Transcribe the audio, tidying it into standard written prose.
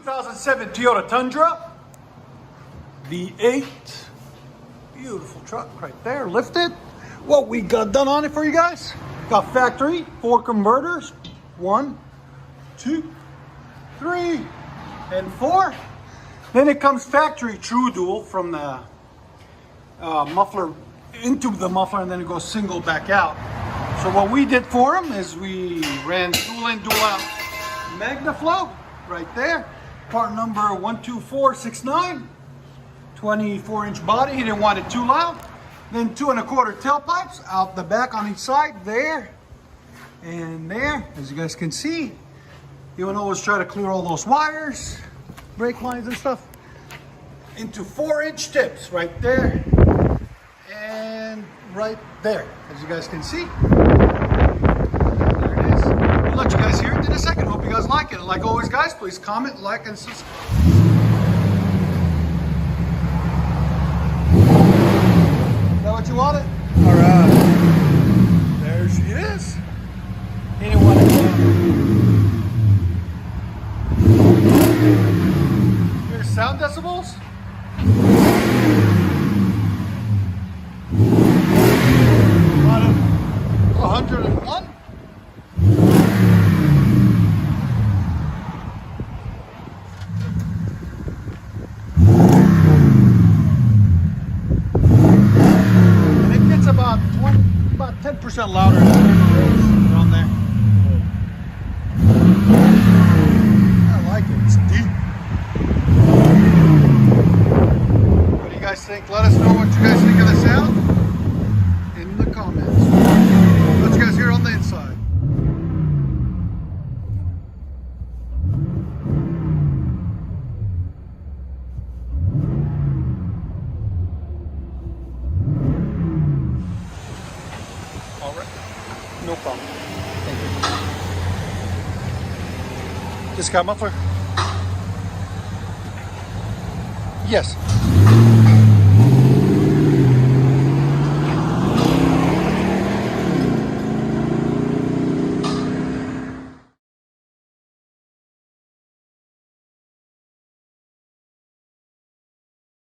2007 Toyota Tundra V8. Beautiful truck right there, lifted. What we got done on it for you guys? Got factory 4 converters, 1, 2, 3, and 4. Then it comes factory true dual from the muffler into the muffler, and then it goes single back out. So what we did for him is we ran dual in, dual out MAGNAFLOW right there. Part number 12469. 24-inch body. He didn't want it too loud. Then 2 1/4 tailpipes out the back on each side, there and there, as you guys can see. You would always try to clear all those wires, brake lines and stuff, into 4-inch tips right there and right there, as you guys can see. There it is. We'll let you guys hear it in a second. Hope you guys like it. And like always, guys, please comment, like, and subscribe. What you wanted? All right. There she is. He didn't want to go out. Here's sound decibels. Out of 101. About 10% louder on there. I like it. It's deep. What do you guys think? Let us know what you guys think of the sound in the comments. Let you guys hear on the inside. All right. No problem. Thank you. This got muffler? Yes.